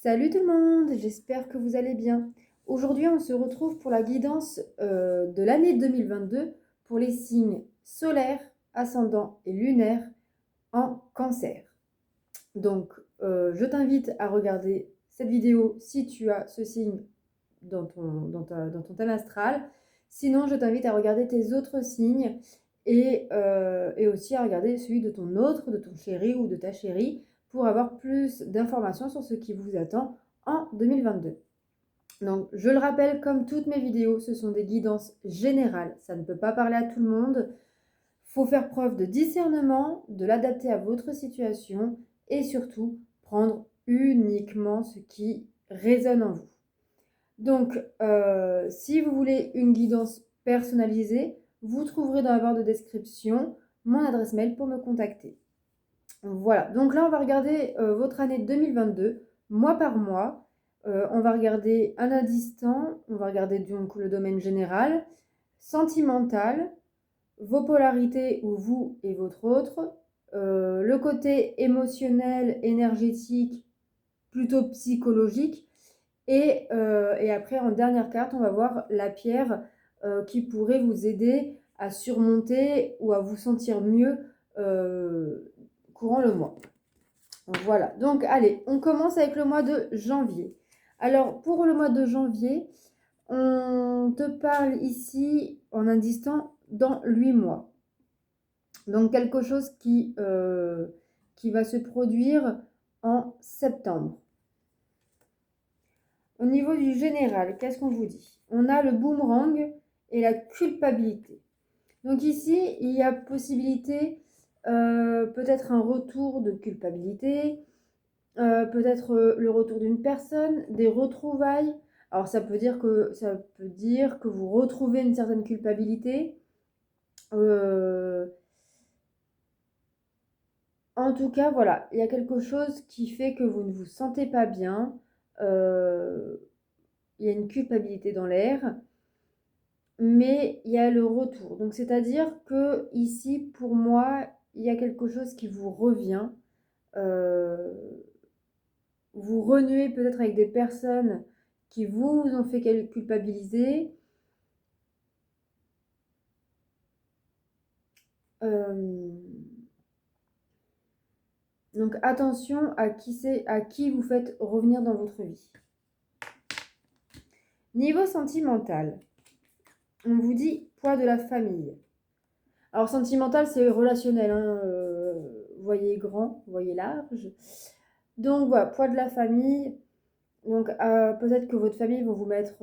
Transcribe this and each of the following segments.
Salut tout le monde, j'espère que vous allez bien. Aujourd'hui, on se retrouve pour la guidance de l'année 2022 pour les signes solaires, ascendants et lunaires en cancer. Donc, je t'invite à regarder cette vidéo si tu as ce signe dans ton thème astral. Sinon, je t'invite à regarder tes autres signes et aussi à regarder celui de ton autre, de ton chéri ou de ta chérie, pour avoir plus d'informations sur ce qui vous attend en 2022. Donc, je le rappelle, comme toutes mes vidéos, ce sont des guidances générales. Ça ne peut pas parler à tout le monde. Il faut faire preuve de discernement, de l'adapter à votre situation et surtout prendre uniquement ce qui résonne en vous. Donc, si vous voulez une guidance personnalisée, vous trouverez dans la barre de description mon adresse mail pour me contacter. Voilà, donc là, on va regarder votre année 2022, mois par mois. On va regarder un indice temps, on va regarder donc le domaine général, sentimental, vos polarités ou vous et votre autre, le côté émotionnel, énergétique, plutôt psychologique, et après, en dernière carte, on va voir la pierre qui pourrait vous aider à surmonter ou à vous sentir mieux courant le mois. Voilà, donc allez, on commence avec le mois de janvier. Alors, pour le mois de janvier, on te parle ici en indice temps dans 8 mois. Donc, quelque chose qui va se produire en septembre. Au niveau du général, qu'est-ce qu'on vous dit? On a le boomerang et la culpabilité. Donc ici, il y a possibilité, peut-être un retour de culpabilité, peut-être le retour d'une personne, des retrouvailles. Alors ça peut dire que vous retrouvez une certaine culpabilité. En tout cas, voilà, il y a quelque chose qui fait que vous ne vous sentez pas bien. Il y a une culpabilité dans l'air, mais il y a le retour. Donc c'est-à-dire que ici, pour moi, il y a quelque chose qui vous revient. Euh, vous renouez peut-être avec des personnes qui vous ont fait culpabiliser. Euh, donc attention à qui vous faites revenir dans votre vie. Niveau sentimental, on vous dit poids de la famille. Alors sentimental, c'est relationnel, hein, voyez grand, voyez large. Donc voilà, poids de la famille. Donc peut-être que votre famille va vous mettre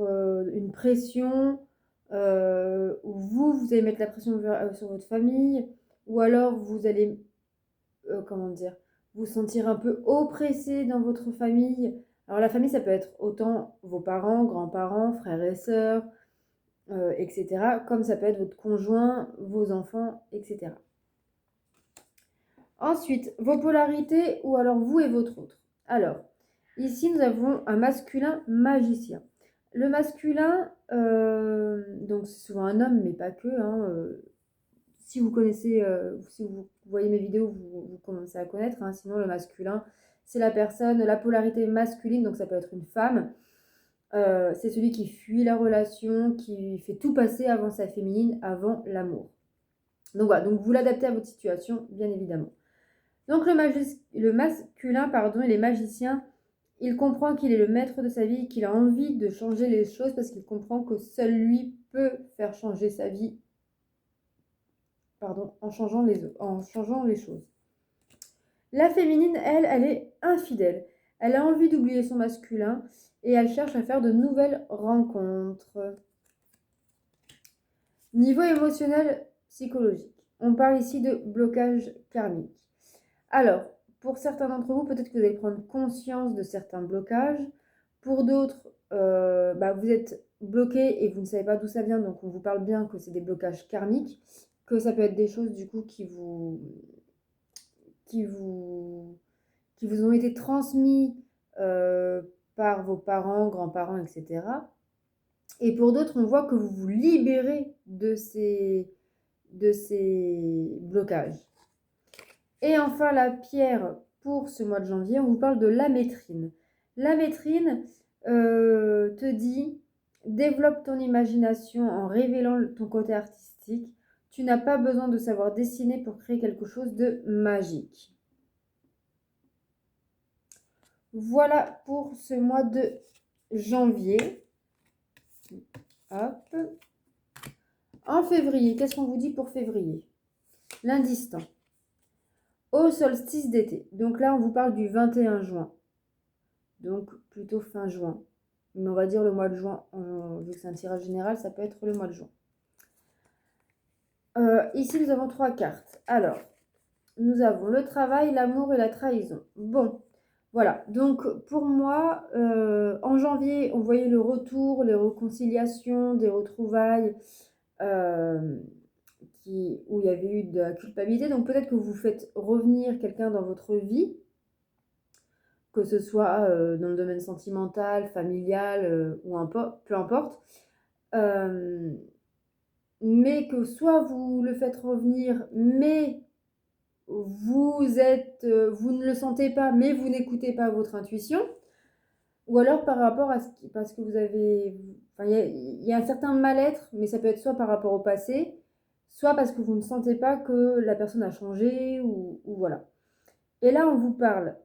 une pression, ou vous allez mettre la pression sur votre famille, ou alors vous allez, comment dire, vous sentir un peu oppressé dans votre famille. Alors la famille, ça peut être autant vos parents, grands-parents, frères et sœurs, etc. Comme ça peut être votre conjoint, vos enfants, etc. Ensuite, vos polarités ou alors vous et votre autre. Alors, ici, nous avons un masculin magicien. Le masculin, donc c'est souvent un homme, mais pas que. Hein, si vous connaissez, si vous voyez mes vidéos, vous commencez à connaître. Hein, sinon, le masculin, c'est la personne, la polarité masculine, donc ça peut être une femme. C'est celui qui fuit la relation, qui fait tout passer avant sa féminine, avant l'amour. Donc voilà, donc vous l'adaptez à votre situation, bien évidemment. Donc le masculin, pardon, il est magicien. Il comprend qu'il est le maître de sa vie, qu'il a envie de changer les choses parce qu'il comprend que seul lui peut faire changer sa vie, pardon, en changeant les choses. La féminine, elle est infidèle. Elle a envie d'oublier son masculin et elle cherche à faire de nouvelles rencontres. Niveau émotionnel, psychologique. On parle ici de blocage karmique. Alors, pour certains d'entre vous, peut-être que vous allez prendre conscience de certains blocages. Pour d'autres, vous êtes bloqué et vous ne savez pas d'où ça vient, donc on vous parle bien que c'est des blocages karmiques, que ça peut être des choses du coup qui vous, qui vous ont été transmis par vos parents, grands-parents, etc. Et pour d'autres, on voit que vous vous libérez de ces blocages. Et enfin, la pierre pour ce mois de janvier, on vous parle de l'amétrine. La métrine te dit, développe ton imagination en révélant ton côté artistique. Tu n'as pas besoin de savoir dessiner pour créer quelque chose de magique. Voilà pour ce mois de janvier. Hop. En février, qu'est-ce qu'on vous dit pour février? L'indice temps. Au solstice d'été. Donc là, on vous parle du 21 juin. Donc plutôt fin juin. Mais on va dire le mois de juin. Vu que c'est un tirage général, ça peut être le mois de juin. Ici, nous avons 3 cartes. Alors, nous avons le travail, l'amour et la trahison. Bon, voilà. Donc, pour moi, en janvier, on voyait le retour, les réconciliations, des retrouvailles où il y avait eu de la culpabilité. Donc, peut-être que vous faites revenir quelqu'un dans votre vie, que ce soit dans le domaine sentimental, familial ou peu importe. Mais que soit vous le faites revenir, mais vous ne le sentez pas, mais vous n'écoutez pas votre intuition, ou alors par rapport à parce que vous avez, enfin, il y a un certain mal-être, mais ça peut être soit par rapport au passé, soit parce que vous ne sentez pas que la personne a changé, ou voilà. Et là, on vous parle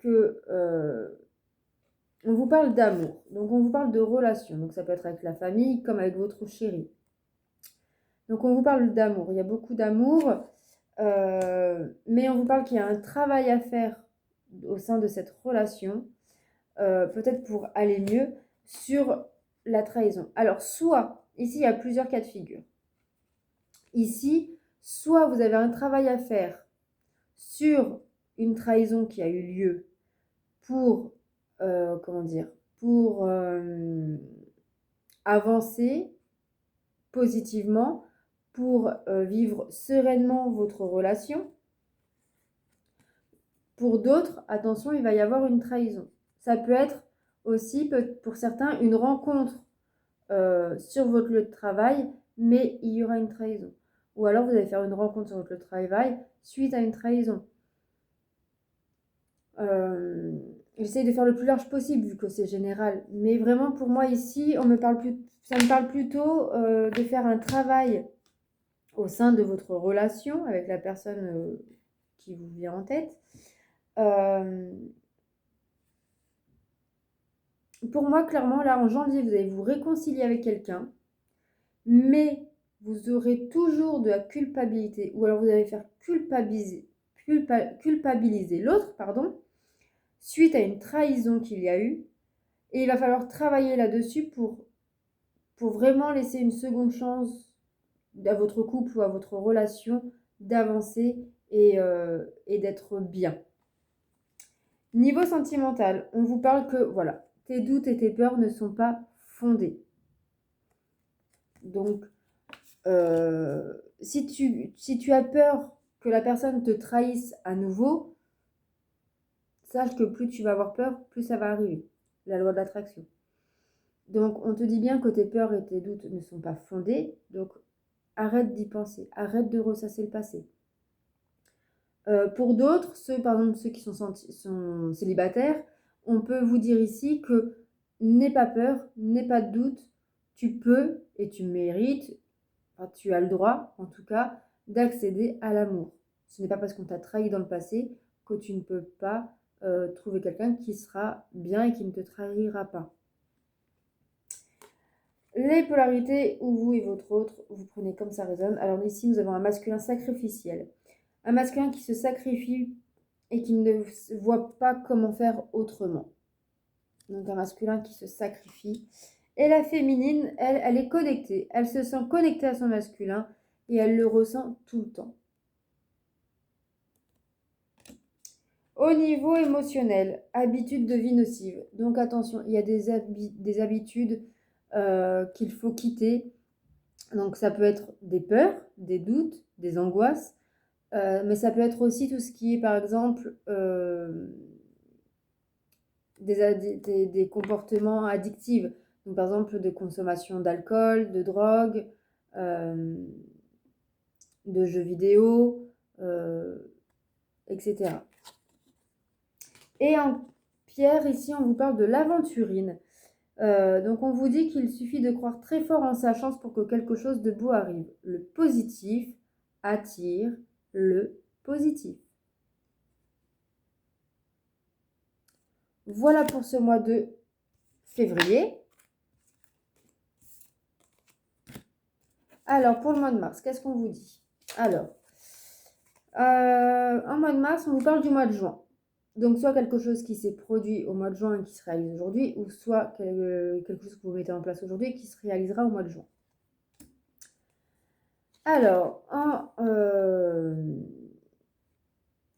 on vous parle d'amour, donc on vous parle de relation, donc ça peut être avec la famille comme avec votre chéri. Donc on vous parle d'amour, il y a beaucoup d'amour, mais on vous parle qu'il y a un travail à faire au sein de cette relation, peut-être pour aller mieux, sur la trahison. Alors soit, ici il y a plusieurs cas de figure. Ici, soit vous avez un travail à faire sur une trahison qui a eu lieu pour, pour avancer positivement, pour vivre sereinement votre relation. Pour d'autres, attention, il va y avoir une trahison. Ça peut être aussi, pour certains, une rencontre sur votre lieu de travail, mais il y aura une trahison. Ou alors, vous allez faire une rencontre sur votre lieu de travail suite à une trahison. J'essaie de faire le plus large possible, vu que c'est général. Mais vraiment, pour moi, ici, ça me parle plutôt de faire un travail au sein de votre relation avec la personne qui vous vient en tête. Pour moi, clairement, là, en janvier, vous allez vous réconcilier avec quelqu'un, mais vous aurez toujours de la culpabilité, ou alors vous allez faire culpabiliser l'autre, suite à une trahison qu'il y a eu, et il va falloir travailler là-dessus pour vraiment laisser une seconde chance à votre couple ou à votre relation d'avancer et d'être bien. Niveau sentimental, on vous parle que, voilà, tes doutes et tes peurs ne sont pas fondés. Donc, si tu as peur que la personne te trahisse à nouveau, sache que plus tu vas avoir peur, plus ça va arriver. La loi de l'attraction. Donc, on te dit bien que tes peurs et tes doutes ne sont pas fondés. Donc, arrête d'y penser. Arrête de ressasser le passé. Pour d'autres, par exemple ceux qui sont célibataires, on peut vous dire ici que n'aie pas peur, n'aie pas de doute, tu peux et tu mérites, enfin, tu as le droit en tout cas, d'accéder à l'amour. Ce n'est pas parce qu'on t'a trahi dans le passé que tu ne peux pas trouver quelqu'un qui sera bien et qui ne te trahira pas. Les polarités, ou vous et votre autre, vous prenez comme ça résonne. Alors ici, nous avons un masculin sacrificiel. Un masculin qui se sacrifie et qui ne voit pas comment faire autrement. Donc un masculin qui se sacrifie. Et la féminine, elle est connectée. Elle se sent connectée à son masculin et elle le ressent tout le temps. Au niveau émotionnel, habitudes de vie nocives. Donc attention, il y a des habitudes qu'il faut quitter. Donc ça peut être des peurs, des doutes, des angoisses. Mais ça peut être aussi tout ce qui est, par exemple, des comportements addictifs. Donc, par exemple, de consommation d'alcool, de drogue, de jeux vidéo, etc. Et en Pierre, ici, on vous parle de l'aventurine. Donc, on vous dit qu'il suffit de croire très fort en sa chance pour que quelque chose de beau arrive. Le positif attire le positif. Voilà pour ce mois de février. Alors, pour le mois de mars, qu'est-ce qu'on vous dit? Alors, en mois de mars, on vous parle du mois de juin. Donc, soit quelque chose qui s'est produit au mois de juin et qui se réalise aujourd'hui, ou soit quelque chose que vous mettez en place aujourd'hui et qui se réalisera au mois de juin. Alors,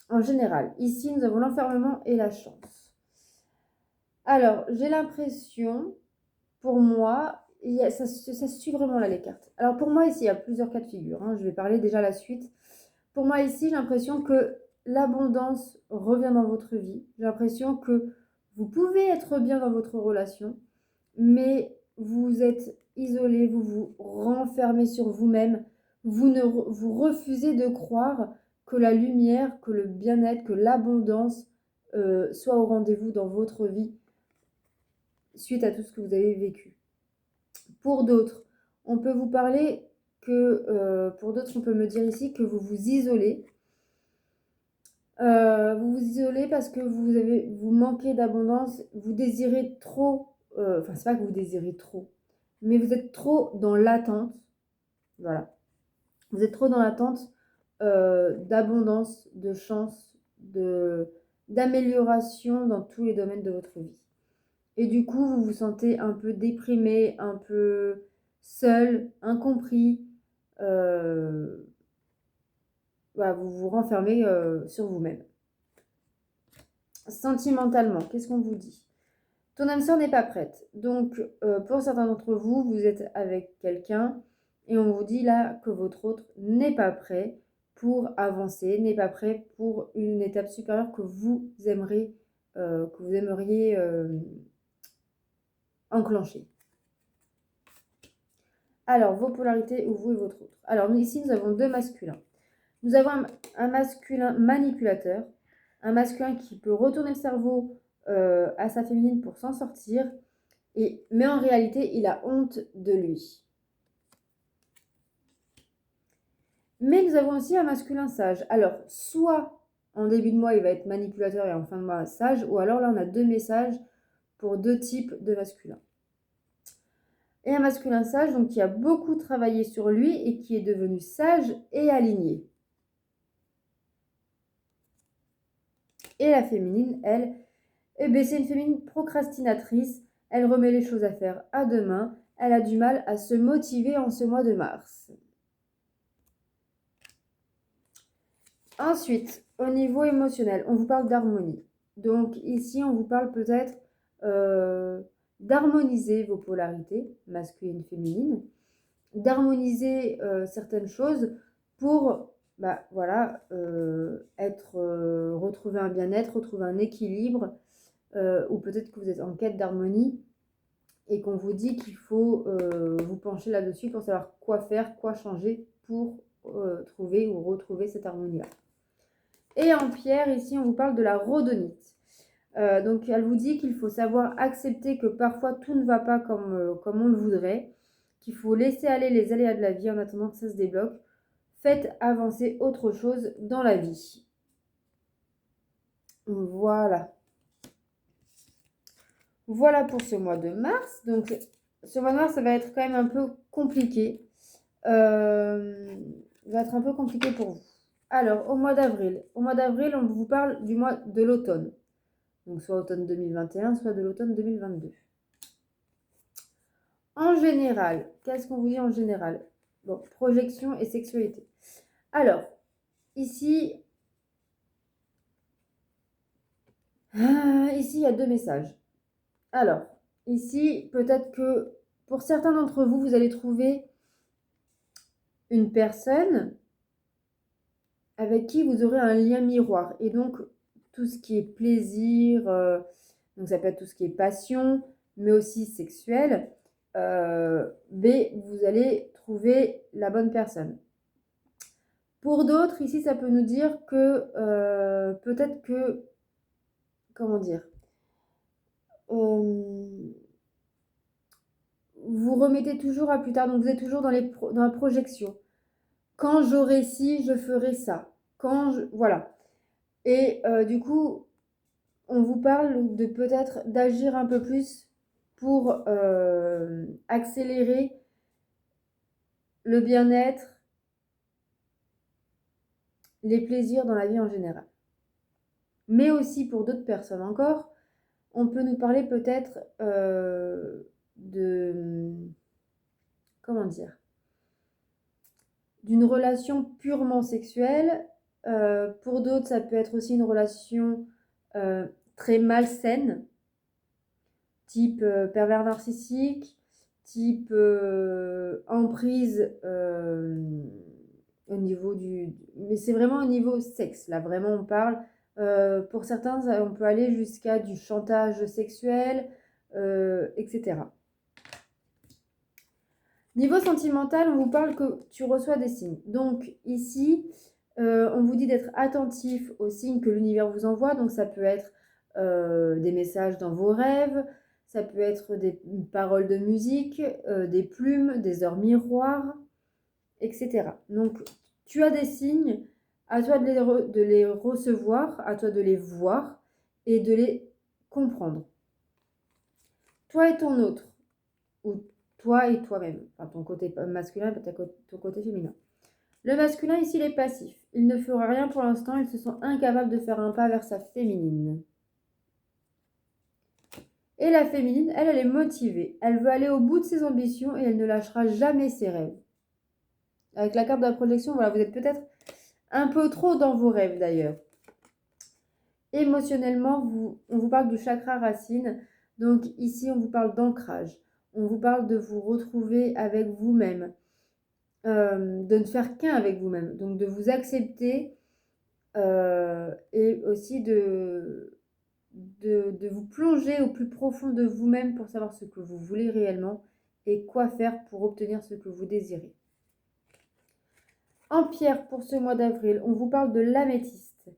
en général, ici, nous avons l'enfermement et la chance. Alors, j'ai l'impression, pour moi, ça suit vraiment là les cartes. Alors, pour moi, ici, il y a plusieurs cas de figure. Je vais parler déjà la suite. Pour moi, ici, j'ai l'impression que l'abondance revient dans votre vie. J'ai l'impression que vous pouvez être bien dans votre relation, mais vous êtes isolé, vous vous renfermez sur vous-même, vous refusez de croire que la lumière, que le bien-être, que l'abondance soit au rendez-vous dans votre vie suite à tout ce que vous avez vécu. Pour d'autres, on peut vous parler que, pour d'autres, on peut me dire ici que vous vous isolez. Vous vous isolez parce que vous manquez d'abondance, vous désirez trop, enfin c'est pas que vous désirez trop, mais vous êtes trop dans l'attente, voilà. Vous êtes trop dans l'attente d'abondance, de chance, d'amélioration dans tous les domaines de votre vie. Et du coup, vous vous sentez un peu déprimé, un peu seul, incompris. Voilà, vous vous renfermez sur vous-même. Sentimentalement, qu'est-ce qu'on vous dit? Ton âme sœur n'est pas prête. Donc, pour certains d'entre vous, vous êtes avec quelqu'un et on vous dit là que votre autre n'est pas prêt pour avancer, n'est pas prêt pour une étape supérieure que vous aimeriez enclencher. Alors, vos polarités, ou vous et votre autre. Alors, ici, nous avons deux masculins. Nous avons un masculin manipulateur, un masculin qui peut retourner le cerveau à sa féminine pour s'en sortir, mais en réalité, il a honte de lui. Mais nous avons aussi un masculin sage. Alors, soit en début de mois, il va être manipulateur et en fin de mois, sage, ou alors là, on a deux messages pour deux types de masculins. Et un masculin sage, donc qui a beaucoup travaillé sur lui et qui est devenu sage et aligné. Et la féminine, elle, c'est une féminine procrastinatrice. Elle remet les choses à faire à demain. Elle a du mal à se motiver en ce mois de mars. Ensuite, au niveau émotionnel, on vous parle d'harmonie. Donc ici, on vous parle peut-être d'harmoniser vos polarités, masculine, féminine, d'harmoniser certaines choses pour retrouver un bien-être, retrouver un équilibre, ou peut-être que vous êtes en quête d'harmonie et qu'on vous dit qu'il faut vous pencher là-dessus pour savoir quoi faire, quoi changer pour trouver ou retrouver cette harmonie-là. Et en pierre, ici, on vous parle de la rhodonite. Donc, elle vous dit qu'il faut savoir accepter que parfois tout ne va pas comme on le voudrait, qu'il faut laisser aller les aléas de la vie en attendant que ça se débloque. Faites avancer autre chose dans la vie. Voilà. Voilà pour ce mois de mars. Donc, ce mois de mars, ça va être quand même un peu compliqué. Va être un peu compliqué pour vous. Alors, au mois d'avril, on vous parle du mois de l'automne. Donc, soit automne 2021, soit de l'automne 2022. En général, qu'est-ce qu'on vous dit en général? Bon, projection et sexualité. Alors, ici, il y a deux messages. Alors, ici, peut-être que pour certains d'entre vous, vous allez trouver une personne avec qui vous aurez un lien miroir. Et donc, tout ce qui est plaisir, donc ça peut être tout ce qui est passion, mais aussi sexuel, vous allez trouver la bonne personne. Pour d'autres, ici, ça peut nous dire que peut-être que, comment dire, vous remettez toujours à plus tard, donc vous êtes toujours dans la projection. Quand j'aurai ci, je ferai ça. Voilà. Et du coup, on vous parle de peut-être d'agir un peu plus pour accélérer le bien-être, les plaisirs dans la vie en général. Mais aussi pour d'autres personnes encore, on peut nous parler peut-être comment dire, d'une relation purement sexuelle. Pour d'autres, ça peut être aussi une relation très malsaine, type pervers narcissique, type emprise au niveau Mais c'est vraiment au niveau sexe, là, vraiment, on parle. Pour certains, on peut aller jusqu'à du chantage sexuel, etc. Niveau sentimental, on vous parle que tu reçois des signes. Donc ici, on vous dit d'être attentif aux signes que l'univers vous envoie. Donc ça peut être des messages dans vos rêves, ça peut être des paroles de musique, des plumes, des heures miroirs, etc. Donc tu as des signes, à toi de les recevoir, à toi de les voir et de les comprendre. Toi et ton autre, ou toi et toi-même, enfin ton côté masculin et ton côté féminin. Le masculin ici, il est passif. Il ne fera rien pour l'instant, il se sent incapable de faire un pas vers sa féminine. Et la féminine, elle est motivée. Elle veut aller au bout de ses ambitions et elle ne lâchera jamais ses rêves. Avec la carte de la projection, voilà, vous êtes peut-être un peu trop dans vos rêves d'ailleurs. Émotionnellement, on vous parle du chakra racine. Donc ici, on vous parle d'ancrage. On vous parle de vous retrouver avec vous-même. De ne faire qu'un avec vous-même. Donc de vous accepter et aussi de vous plonger au plus profond de vous-même pour savoir ce que vous voulez réellement et quoi faire pour obtenir ce que vous désirez. En pierre, pour ce mois d'avril, on vous parle de l'améthyste.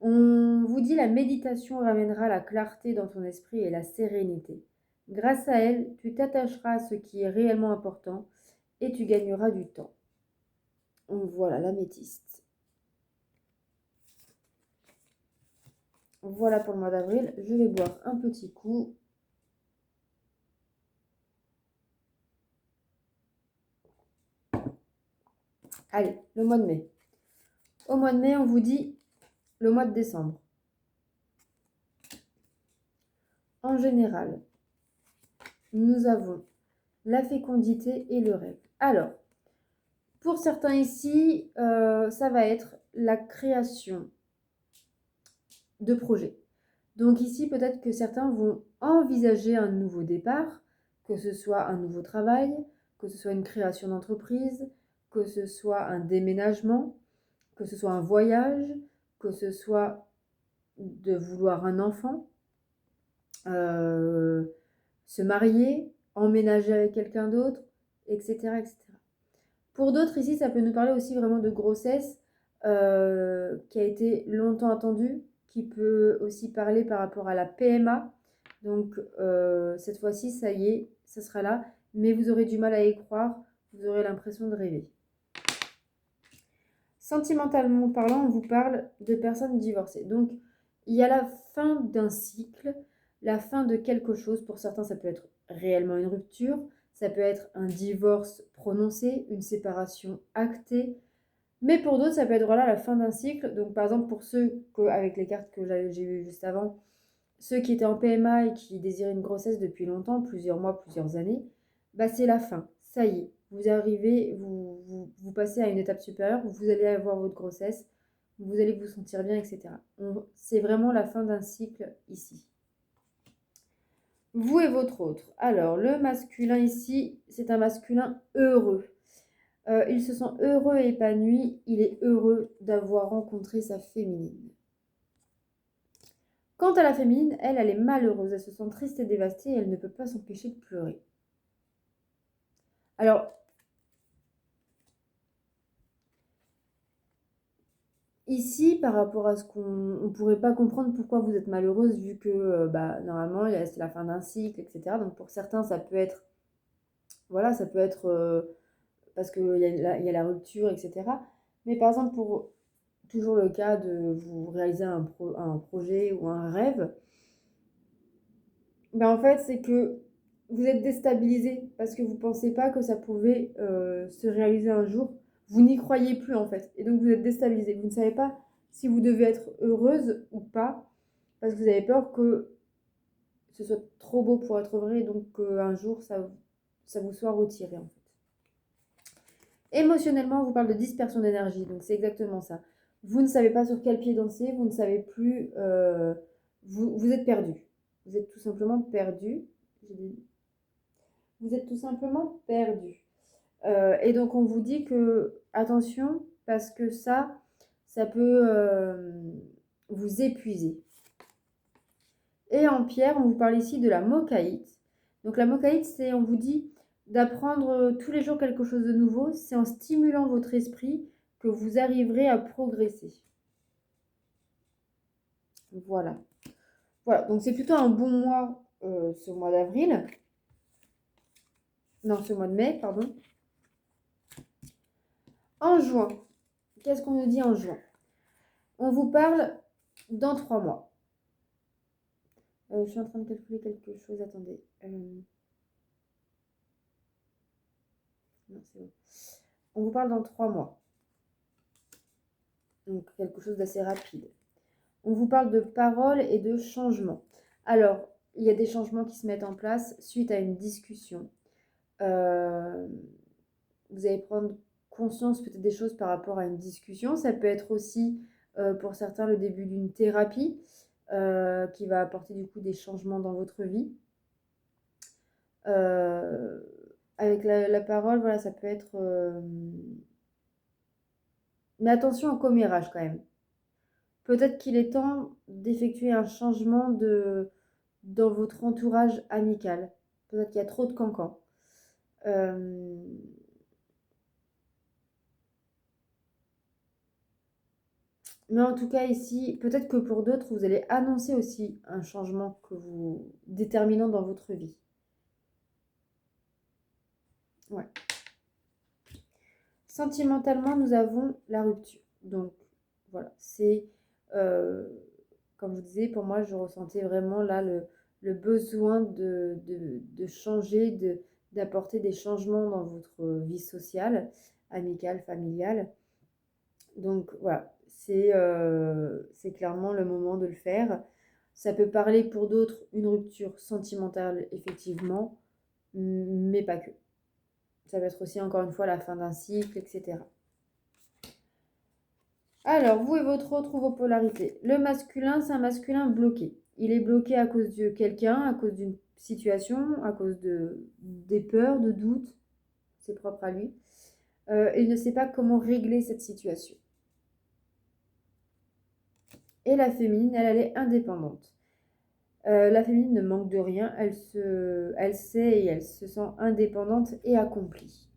On vous dit la méditation ramènera la clarté dans ton esprit et la sérénité. Grâce à elle, tu t'attacheras à ce qui est réellement important et tu gagneras du temps. Voilà l'améthyste. Voilà pour le mois d'avril. Je vais boire un petit coup. Allez, le mois de mai. Au mois de mai, on vous dit le mois de décembre. En général, nous avons la fécondité et le rêve. Alors, pour certains ici, ça va être la création de projets. Donc ici, peut-être que certains vont envisager un nouveau départ, que ce soit un nouveau travail, que ce soit une création d'entreprise, que ce soit un déménagement, que ce soit un voyage, que ce soit de vouloir un enfant, se marier, emménager avec quelqu'un d'autre, etc., etc. Pour d'autres, ici, ça peut nous parler aussi vraiment de grossesse qui a été longtemps attendue, qui peut aussi parler par rapport à la PMA. Donc, cette fois-ci, ça y est, ça sera là, mais vous aurez du mal à y croire, vous aurez l'impression de rêver. Sentimentalement parlant, on vous parle de personnes divorcées. Donc, il y a la fin d'un cycle, la fin de quelque chose. Pour certains, ça peut être réellement une rupture, ça peut être un divorce prononcé, une séparation actée. Mais pour d'autres, ça peut être voilà, la fin d'un cycle. Donc, par exemple, pour ceux, avec les cartes que j'ai vues juste avant, ceux qui étaient en PMA et qui désiraient une grossesse depuis longtemps, plusieurs mois, plusieurs années, bah c'est la fin. Ça y est, vous arrivez, vous passez à une étape supérieure, vous allez avoir votre grossesse, vous allez vous sentir bien, etc. C'est vraiment la fin d'un cycle ici. Vous et votre autre. Alors, le masculin ici, c'est un masculin heureux. Il se sent heureux et épanoui. Il est heureux d'avoir rencontré sa féminine. Quant à la féminine, elle est malheureuse. Elle se sent triste et dévastée et elle ne peut pas s'empêcher de pleurer. Alors, ici, par rapport à ce qu'on ne pourrait pas comprendre pourquoi vous êtes malheureuse, vu que bah, normalement, c'est la fin d'un cycle, etc. Donc pour certains, ça peut être, voilà, ça peut être parce qu'il y a la rupture, etc. Mais par exemple, pour toujours le cas de vous réaliser un projet ou un rêve, ben en fait, c'est que vous êtes déstabilisé parce que vous ne pensez pas que ça pouvait se réaliser un jour. Vous n'y croyez plus en fait. Et donc vous êtes déstabilisé. Vous ne savez pas si vous devez être heureuse ou pas parce que vous avez peur que ce soit trop beau pour être vrai et donc qu'un jour ça vous soit retiré en fait. Émotionnellement, on vous parle de dispersion d'énergie. Donc c'est exactement ça. Vous ne savez pas sur quel pied danser. Vous ne savez plus. Vous êtes perdu. Vous êtes tout simplement perdu. Vous êtes tout simplement perdu. Et donc on vous dit que attention parce que ça peut vous épuiser. Et en pierre, on vous parle ici de la mokaïte. Donc la mokaïte, c'est, on vous dit d'apprendre tous les jours quelque chose de nouveau. C'est en stimulant votre esprit que vous arriverez à progresser. Voilà. Voilà, donc c'est plutôt un bon mois ce mois d'avril. Non, ce mois de mai, pardon. En juin, qu'est-ce qu'on nous dit en juin? On vous parle dans 3 mois. Je suis en train de calculer quelque chose, attendez. Non, c'est bon. On vous parle dans 3 mois. Donc quelque chose d'assez rapide. On vous parle de paroles et de changements. Alors, il y a des changements qui se mettent en place suite à une discussion. Vous allez prendre conscience peut-être des choses par rapport à une discussion. Ça peut être aussi pour certains le début d'une thérapie qui va apporter du coup des changements dans votre vie. Avec la parole, voilà, ça peut être... Mais attention au commérage quand même. Peut-être qu'il est temps d'effectuer un changement dans votre entourage amical. Peut-être qu'il y a trop de cancans. Mais en tout cas ici, peut-être que pour d'autres, vous allez annoncer aussi un changement que vous déterminant dans votre vie. Ouais. Sentimentalement, nous avons la rupture. Donc voilà, c'est comme je vous disais, pour moi, je ressentais vraiment là le besoin de changer, d'apporter des changements dans votre vie sociale, amicale, familiale. Donc voilà, c'est clairement le moment de le faire. Ça peut parler pour d'autres une rupture sentimentale, effectivement, mais pas que. Ça va être aussi, encore une fois, la fin d'un cycle, etc. Alors, vous et votre autre ou vos polarités. Le masculin, c'est un masculin bloqué. Il est bloqué à cause de quelqu'un, à cause d'une situation, à cause des peurs, de doutes. C'est propre à lui. Il ne sait pas comment régler cette situation. Et la féminine, elle est indépendante. La féminine ne manque de rien. Elle sait et elle se sent indépendante et accomplie.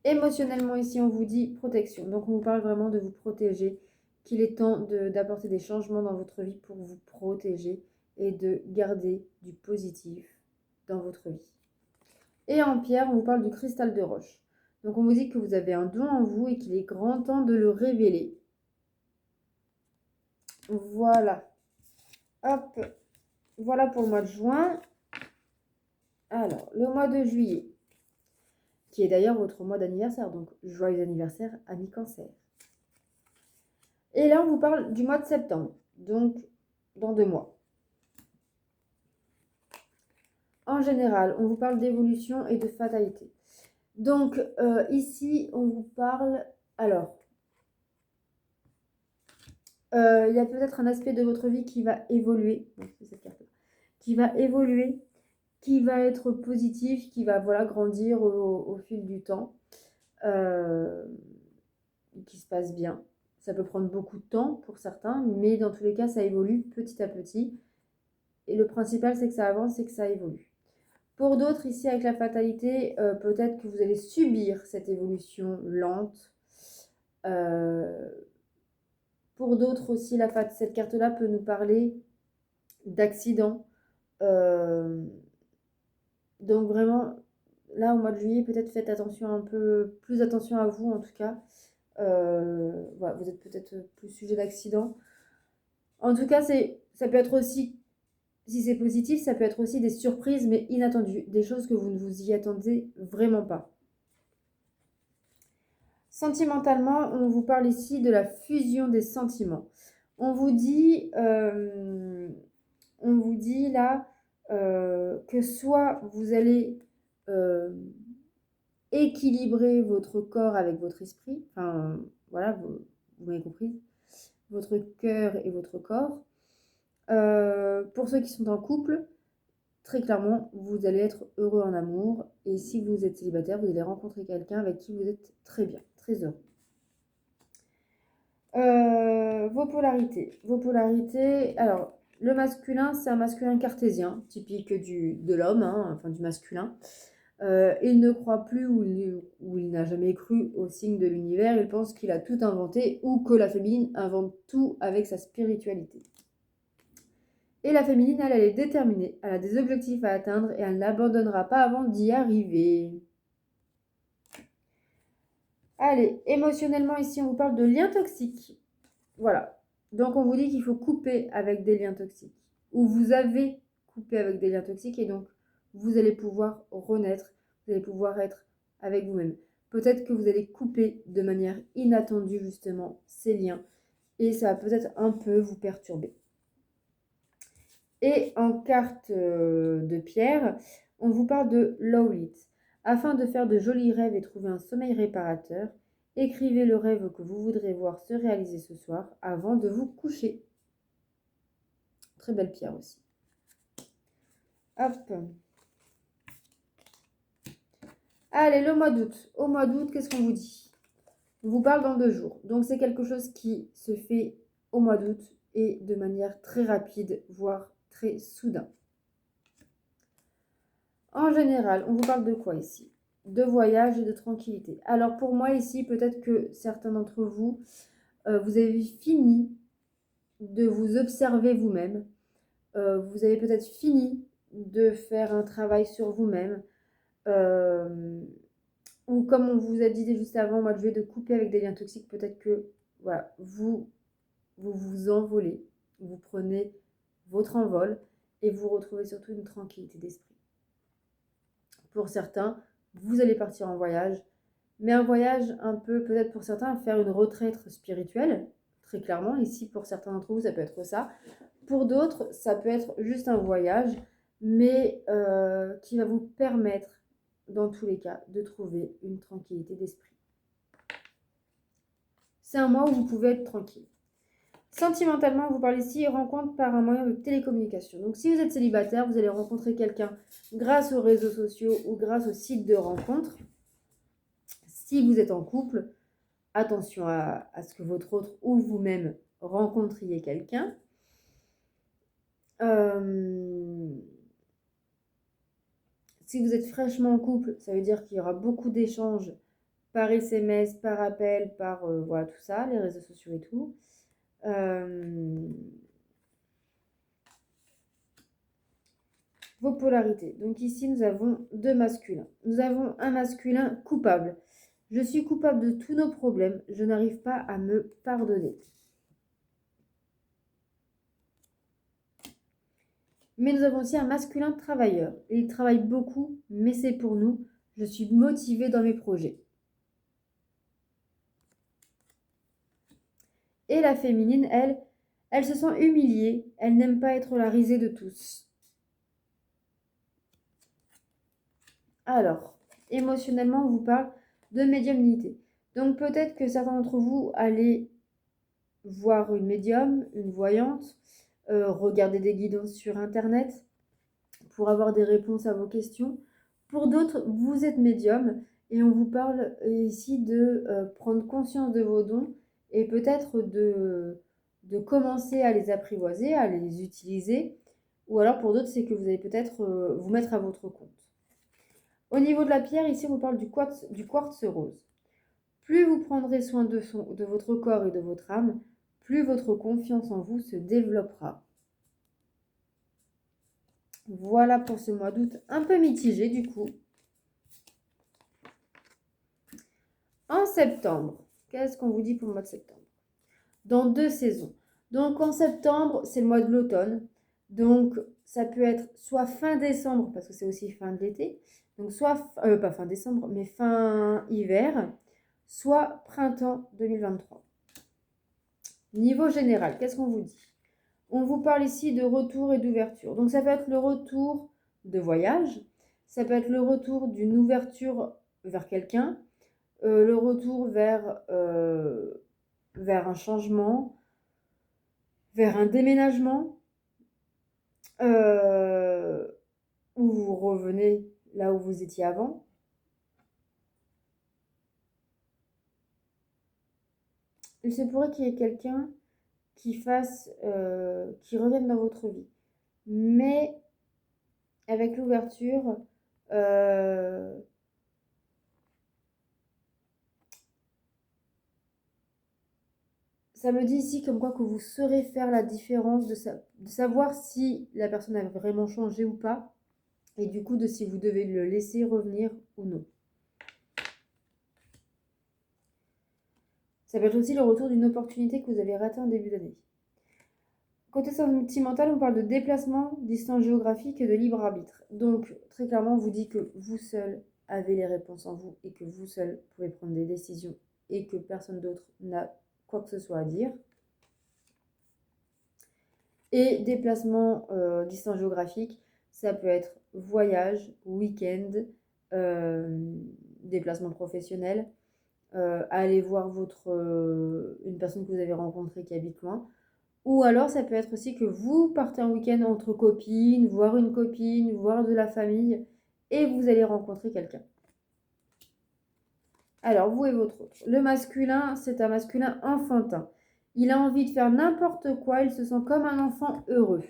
Émotionnellement, ici, on vous dit protection. Donc, on vous parle vraiment de vous protéger, qu'il est temps d'apporter des changements dans votre vie pour vous protéger et de garder du positif dans votre vie. Et en pierre, on vous parle du cristal de roche. Donc, on vous dit que vous avez un don en vous et qu'il est grand temps de le révéler. Voilà. Hop. Voilà pour le mois de juin. Alors, le mois de juillet, qui est d'ailleurs votre mois d'anniversaire. Donc, joyeux anniversaire, ami Cancer. Et là, on vous parle du mois de septembre, donc dans 2 mois. En général, on vous parle d'évolution et de fatalité. Donc, ici, on vous parle... Alors, il y a peut-être un aspect de votre vie qui va évoluer. C'est cette carte-là. Qui va évoluer, qui va être positif, qui va voilà, grandir au fil du temps. Qui se passe bien. Ça peut prendre beaucoup de temps pour certains, mais dans tous les cas, ça évolue petit à petit. Et le principal, c'est que ça avance et que ça évolue. Pour d'autres, ici, avec la fatalité, peut-être que vous allez subir cette évolution lente. Pour d'autres aussi, cette carte-là peut nous parler d'accidents. Donc vraiment, là, au mois de juillet, peut-être faites attention un peu, plus attention à vous en tout cas. Voilà, vous êtes peut-être plus sujet d'accident. En tout cas, ça peut être aussi, si c'est positif, ça peut être aussi des surprises mais inattendues, des choses que vous ne vous y attendez vraiment pas. Sentimentalement, on vous parle ici de la fusion des sentiments. On vous dit là que soit vous allez équilibrer votre corps avec votre esprit, enfin voilà, vous m'avez compris, votre cœur et votre corps. Pour ceux qui sont en couple, très clairement, vous allez être heureux en amour. Et si vous êtes célibataire, vous allez rencontrer quelqu'un avec qui vous êtes très bien, très heureux. Vos polarités. Vos polarités. Alors, le masculin, c'est un masculin cartésien, typique de l'homme, hein, enfin du masculin. Il ne croit plus ou il n'a jamais cru au signe de l'univers. Il pense qu'il a tout inventé ou que la féminine invente tout avec sa spiritualité. Et la féminine, elle est déterminée. Elle a des objectifs à atteindre et elle n'abandonnera pas avant d'y arriver. Allez, émotionnellement, ici, on vous parle de liens toxiques. Voilà. Donc, on vous dit qu'il faut couper avec des liens toxiques. Ou vous avez coupé avec des liens toxiques et donc, vous allez pouvoir renaître. Vous allez pouvoir être avec vous-même. Peut-être que vous allez couper de manière inattendue, justement, ces liens. Et ça va peut-être un peu vous perturber. Et en carte de pierre, on vous parle de Lowlit. Afin de faire de jolis rêves et trouver un sommeil réparateur, écrivez le rêve que vous voudrez voir se réaliser ce soir avant de vous coucher. Très belle pierre aussi. Hop. Allez, le mois d'août. Au mois d'août, qu'est-ce qu'on vous dit? On vous parle dans 2 jours. Donc, c'est quelque chose qui se fait au mois d'août et de manière très rapide, voire très soudain. En général, on vous parle de quoi ici? De voyage et de tranquillité. Alors pour moi ici, peut-être que certains d'entre vous, vous avez fini de vous observer vous-même. Vous avez peut-être fini de faire un travail sur vous-même. Ou comme on vous a dit juste avant, moi je vais de couper avec des liens toxiques. Peut-être que voilà, vous vous envolez, vous prenez votre envol et vous retrouvez surtout une tranquillité d'esprit. Pour certains, vous allez partir en voyage, mais un voyage un peu, peut-être pour certains, faire une retraite spirituelle, très clairement. Ici, pour certains d'entre vous, ça peut être ça. Pour d'autres, ça peut être juste un voyage, mais qui va vous permettre, dans tous les cas, de trouver une tranquillité d'esprit. C'est un mois où vous pouvez être tranquille. Sentimentalement, on vous parle ici rencontre par un moyen de télécommunication. Donc si vous êtes célibataire, vous allez rencontrer quelqu'un grâce aux réseaux sociaux ou grâce au site de rencontre. Si vous êtes en couple, attention à ce que votre autre ou vous-même rencontriez quelqu'un. Si vous êtes fraîchement en couple, ça veut dire qu'il y aura beaucoup d'échanges par SMS, par appel, par voilà tout ça, les réseaux sociaux et tout. Vos polarités. Donc ici, nous avons 2 masculins. Nous avons un masculin coupable. Je suis coupable de tous nos problèmes. Je n'arrive pas à me pardonner. Mais nous avons aussi un masculin travailleur. Il travaille beaucoup, mais c'est pour nous. Je suis motivée dans mes projets. Et la féminine, elle se sent humiliée. Elle n'aime pas être la risée de tous. Alors, émotionnellement, on vous parle de médiumnité. Donc peut-être que certains d'entre vous allez voir une médium, une voyante, regarder des guidances sur Internet pour avoir des réponses à vos questions. Pour d'autres, vous êtes médium et on vous parle ici de prendre conscience de vos dons et peut-être de commencer à les apprivoiser, à les utiliser. Ou alors pour d'autres, c'est que vous allez peut-être vous mettre à votre compte. Au niveau de la pierre, ici, on vous parle du quartz rose. Plus vous prendrez soin de votre corps et de votre âme, plus votre confiance en vous se développera. Voilà pour ce mois d'août, un peu mitigé du coup. En septembre, qu'est-ce qu'on vous dit pour le mois de septembre? Dans 2 saisons. Donc en septembre, c'est le mois de l'automne. Donc ça peut être soit fin décembre, parce que c'est aussi fin de l'été. Donc soit, pas fin décembre, mais fin hiver, soit printemps 2023. Niveau général, qu'est-ce qu'on vous dit? On vous parle ici de retour et d'ouverture. Donc ça peut être le retour de voyage, ça peut être le retour d'une ouverture vers quelqu'un, le retour vers un changement, vers un déménagement, où vous revenez là où vous étiez avant. Il se pourrait qu'il y ait quelqu'un qui revienne dans votre vie. Mais avec l'ouverture, ça me dit ici comme quoi que vous saurez faire la différence de savoir si la personne a vraiment changé ou pas, et du coup de si vous devez le laisser revenir ou non. Ça peut être aussi le retour d'une opportunité que vous avez ratée en début d'année. Côté sentimental, on parle de déplacement, distance géographique et de libre arbitre. Donc, très clairement, on vous dit que vous seul avez les réponses en vous et que vous seul pouvez prendre des décisions et que personne d'autre n'a quoi que ce soit à dire. Et déplacement, distance géographique, ça peut être voyage, week-end, déplacement professionnel, aller voir une personne que vous avez rencontrée qui habite loin. Ou alors, ça peut être aussi que vous partez en week-end entre copines, voir une copine, voir de la famille, et vous allez rencontrer quelqu'un. Alors, vous et votre autre. Le masculin, c'est un masculin enfantin. Il a envie de faire n'importe quoi, il se sent comme un enfant heureux.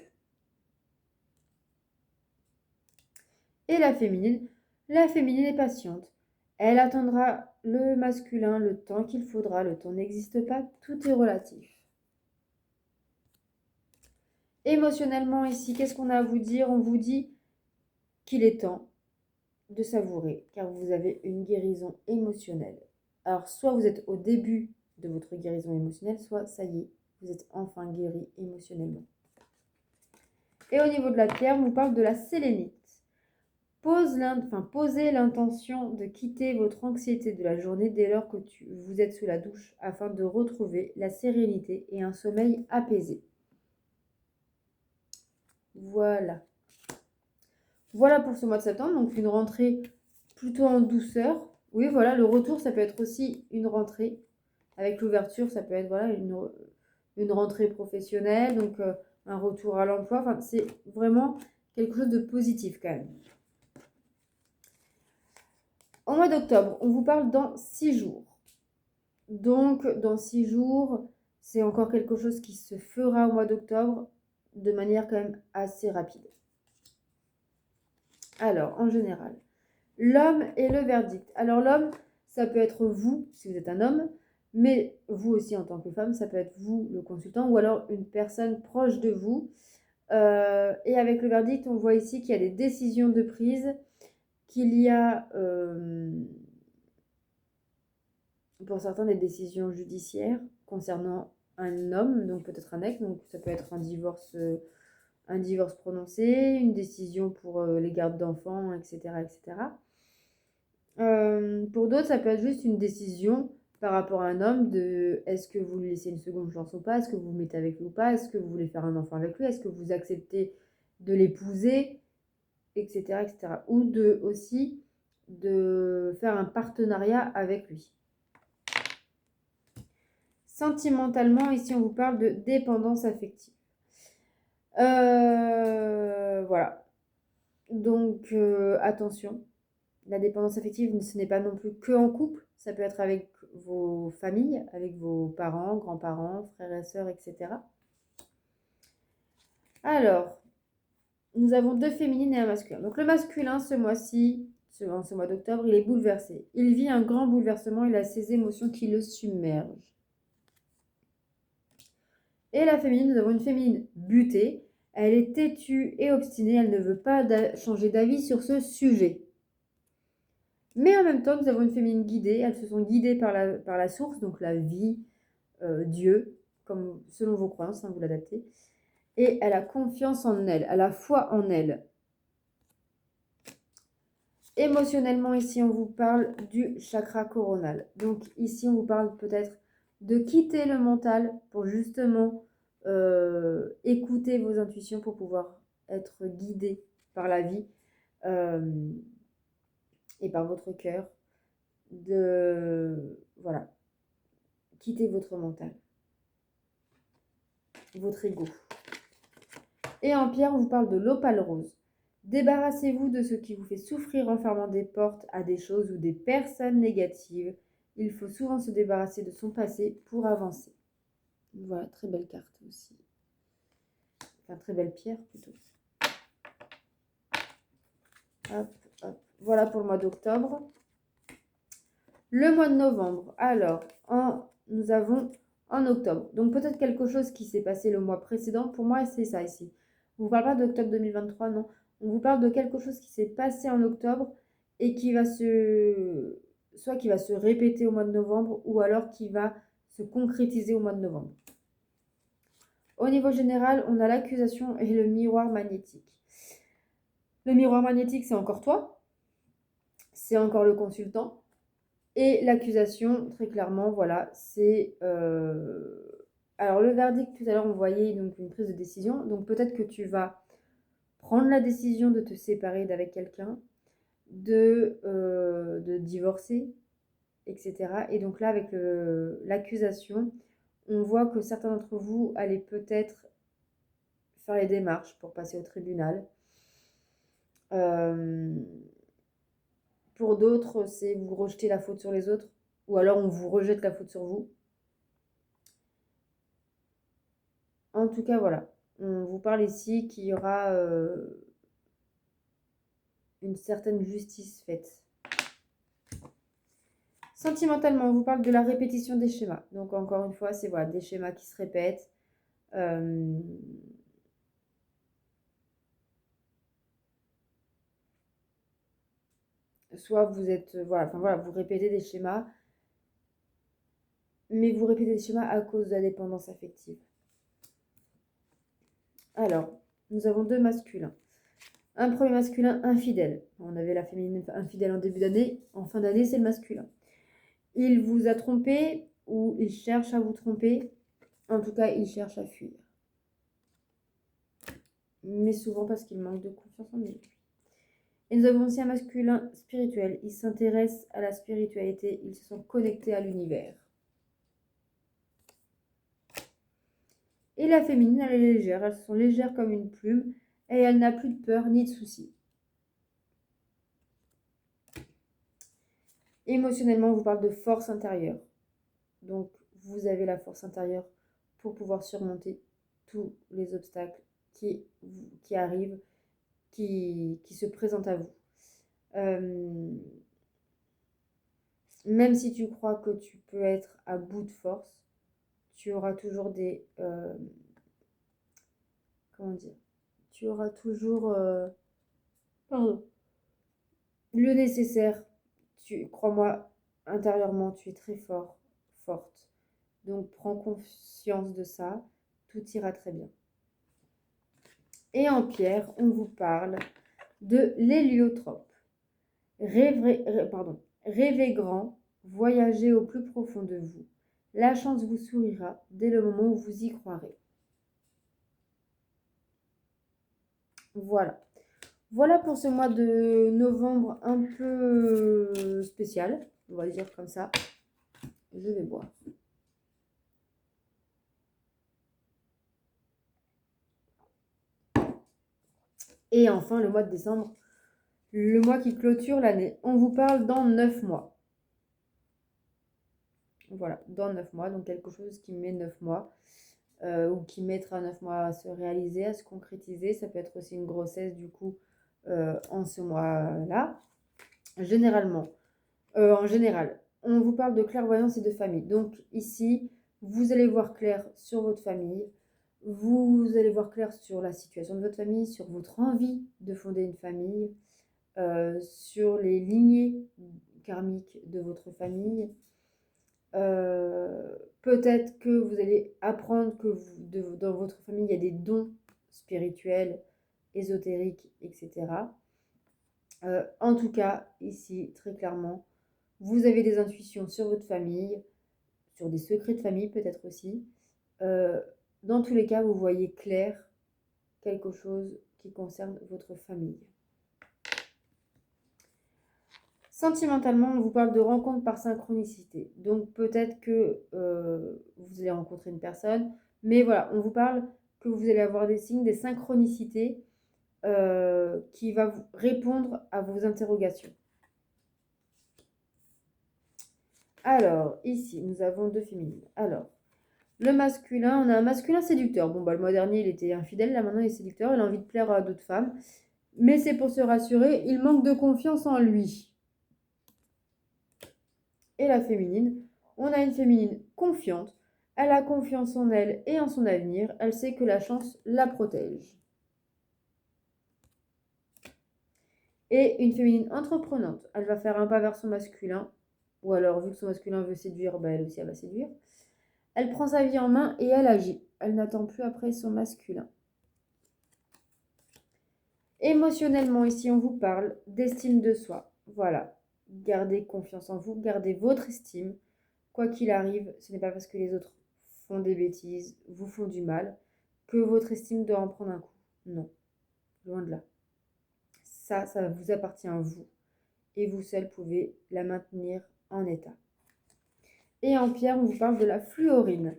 Et la féminine est patiente. Elle attendra le masculin le temps qu'il faudra. Le temps n'existe pas, tout est relatif. Émotionnellement ici, qu'est-ce qu'on a à vous dire? On vous dit qu'il est temps de savourer, car vous avez une guérison émotionnelle. Alors, soit vous êtes au début de votre guérison émotionnelle, soit ça y est, vous êtes enfin guéri émotionnellement. Et au niveau de la pierre, on vous parle de la sélénite. Posez l'intention de quitter votre anxiété de la journée dès lors que vous êtes sous la douche afin de retrouver la sérénité et un sommeil apaisé. Voilà. Voilà pour ce mois de septembre, donc une rentrée plutôt en douceur. Oui, voilà, le retour, ça peut être aussi une rentrée. Avec l'ouverture, ça peut être voilà, une rentrée professionnelle, donc un retour à l'emploi. Enfin, c'est vraiment quelque chose de positif quand même. Au mois d'octobre, on vous parle dans 6 jours. Donc, dans 6 jours, c'est encore quelque chose qui se fera au mois d'octobre de manière quand même assez rapide. Alors, en général, l'homme et le verdict. Alors, l'homme, ça peut être vous, si vous êtes un homme, mais vous aussi en tant que femme, ça peut être vous, le consultant, ou alors une personne proche de vous. Et avec le verdict, on voit ici qu'il y a des décisions de prise, qu'il y a, pour certains, des décisions judiciaires concernant un homme, donc peut-être un ex, donc ça peut être un divorce prononcé, une décision pour les gardes d'enfants, etc. etc. Pour d'autres, ça peut être juste une décision par rapport à un homme de est-ce que vous lui laissez une seconde chance ou pas, est-ce que vous vous mettez avec lui ou pas, est-ce que vous voulez faire un enfant avec lui, est-ce que vous acceptez de l'épouser, etc., etc. Ou aussi de faire un partenariat avec lui. Sentimentalement, ici on vous parle de dépendance affective. Voilà. Donc attention, la dépendance affective, ce n'est pas non plus que en couple, ça peut être avec vos familles, avec vos parents, grands-parents, frères et sœurs, etc. Alors, nous avons 2 féminines et un masculin. Donc le masculin, ce mois-ci, en ce mois d'octobre, il est bouleversé. Il vit un grand bouleversement, il a ses émotions qui le submergent. Et la féminine, nous avons une féminine butée. Elle est têtue et obstinée, elle ne veut pas changer d'avis sur ce sujet. Mais en même temps, nous avons une féminine guidée, elles se sont guidées par la source, donc la vie, Dieu, comme selon vos croyances, vous l'adaptez. Et elle a confiance en elle, elle a foi en elle. Émotionnellement, ici, on vous parle du chakra coronal. Donc ici, on vous parle peut-être de quitter le mental pour justement écouter vos intuitions pour pouvoir être guidé par la vie et par votre cœur. Voilà, quitter votre mental, votre ego. Et en pierre, on vous parle de l'opale rose. Débarrassez-vous de ce qui vous fait souffrir en fermant des portes à des choses ou des personnes négatives. Il faut souvent se débarrasser de son passé pour avancer. Voilà, très belle carte aussi. Enfin, très belle pierre plutôt. Hop, hop. Voilà pour le mois d'octobre. Le mois de novembre. Alors, nous avons en octobre. Donc peut-être quelque chose qui s'est passé le mois précédent. Pour moi, c'est ça ici. On ne vous parle pas d'octobre 2023, non. On vous parle de quelque chose qui s'est passé en octobre et qui va soit qui va se répéter au mois de novembre ou alors qui va se concrétiser au mois de novembre. Au niveau général, on a l'accusation et le miroir magnétique. Le miroir magnétique, c'est encore toi. C'est encore le consultant. Et l'accusation, très clairement, voilà, c'est... Alors, le verdict, tout à l'heure, on voyait donc une prise de décision. Donc, peut-être que tu vas prendre la décision de te séparer d'avec quelqu'un, de divorcer, etc. Et donc là, avec l'accusation, on voit que certains d'entre vous allaient peut-être faire les démarches pour passer au tribunal. Pour d'autres, c'est vous rejeter la faute sur les autres, ou alors on vous rejette la faute sur vous. En tout cas, voilà. On vous parle ici qu'il y aura une certaine justice faite. Sentimentalement, on vous parle de la répétition des schémas. Donc, encore une fois, c'est voilà, des schémas qui se répètent. Soit vous êtes... voilà, vous répétez des schémas. Mais vous répétez des schémas à cause de la dépendance affective. Alors, nous avons deux masculins. Un premier masculin infidèle. On avait la féminine infidèle en début d'année. En fin d'année, c'est le masculin. Il vous a trompé ou il cherche à vous tromper. En tout cas, il cherche à fuir. Mais souvent parce qu'il manque de confiance en lui. Et nous avons aussi un masculin spirituel. Il s'intéresse à la spiritualité. Ils se sont connectés à l'univers. Et la féminine, elle est légère. Elles sont légères comme une plume. Et elle n'a plus de peur ni de soucis. Émotionnellement, on vous parle de force intérieure. Donc, vous avez la force intérieure pour pouvoir surmonter tous les obstacles qui arrivent, qui se présentent à vous. Même si tu crois que tu peux être à bout de force, tu auras toujours des... comment dire? Tu auras toujours... pardon. Le nécessaire. Crois-moi, intérieurement, tu es très fort, forte. Donc, prends conscience de ça. Tout ira très bien. Et en pierre, on vous parle de l'héliotrope. Rêvez grand, voyagez au plus profond de vous. La chance vous sourira dès le moment où vous y croirez. Voilà. Voilà pour ce mois de novembre un peu spécial, on va dire comme ça. Je vais boire. Et enfin, le mois de décembre, le mois qui clôture l'année. On vous parle dans 9 mois. Voilà, dans 9 mois, donc quelque chose qui met 9 mois. Ou qui mettra 9 mois à se réaliser, à se concrétiser. Ça peut être aussi une grossesse du coup en ce mois-là. généralement, en général, on vous parle de clairvoyance et de famille. Donc ici, vous allez voir clair sur votre famille, vous allez voir clair sur la situation de votre famille, sur votre envie de fonder une famille, sur les lignées karmiques de votre famille. Peut-être que vous allez apprendre que dans votre famille, il y a des dons spirituels, ésotériques, etc. En tout cas, ici, très clairement, vous avez des intuitions sur votre famille, sur des secrets de famille peut-être aussi. Euh, dans tous les cas, vous voyez clair quelque chose qui concerne votre famille. Sentimentalement, on vous parle de rencontre par synchronicité. Donc peut-être que vous allez rencontrer une personne, mais voilà, on vous parle que vous allez avoir des signes, des synchronicités qui va répondre à vos interrogations. Alors, ici, nous avons deux féminines. Alors, le masculin, on a un masculin séducteur. Bon, bah, le mois dernier, il était infidèle, là maintenant, il est séducteur, il a envie de plaire à d'autres femmes. Mais c'est pour se rassurer, il manque de confiance en lui. Et la féminine, on a une féminine confiante. Elle a confiance en elle et en son avenir. Elle sait que la chance la protège. Et une féminine entreprenante. Elle va faire un pas vers son masculin. Ou alors, vu que son masculin veut séduire, bah, elle aussi, elle va séduire. Elle prend sa vie en main et elle agit. Elle n'attend plus après son masculin. Émotionnellement, ici, on vous parle d'estime de soi. Voilà. Gardez confiance en vous, gardez votre estime. Quoi qu'il arrive, ce n'est pas parce que les autres font des bêtises, vous font du mal, que votre estime doit en prendre un coup. Non, loin de là. Ça vous appartient à vous. Et vous seul pouvez la maintenir en état. Et en pierre, on vous parle de la fluorine.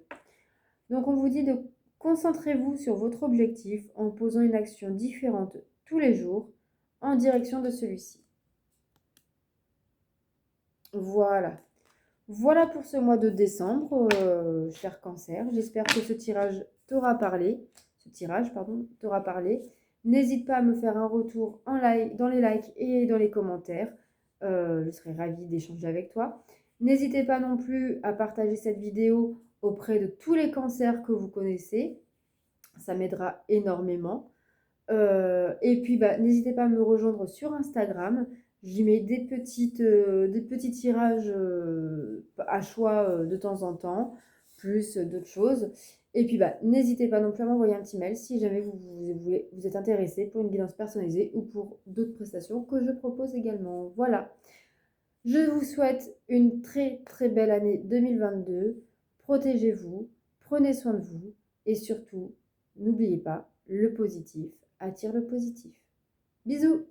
Donc on vous dit de concentrez-vous sur votre objectif en posant une action différente tous les jours en direction de celui-ci. Voilà. Voilà pour ce mois de décembre, cher Cancer. J'espère que ce tirage t'aura parlé. T'aura parlé. N'hésite pas à me faire un retour en like, dans les likes et dans les commentaires. Je serai ravie d'échanger avec toi. N'hésitez pas non plus à partager cette vidéo auprès de tous les cancers que vous connaissez. Ça m'aidera énormément. Et puis, bah, n'hésitez pas à me rejoindre sur Instagram. J'y mets des petits tirages à choix de temps en temps, plus d'autres choses. Et puis, bah, n'hésitez pas non plus à m'envoyer un petit mail si jamais vous êtes intéressé pour une guidance personnalisée ou pour d'autres prestations que je propose également. Voilà. Je vous souhaite une très très belle année 2022. Protégez-vous, prenez soin de vous et surtout, n'oubliez pas, le positif attire le positif. Bisous!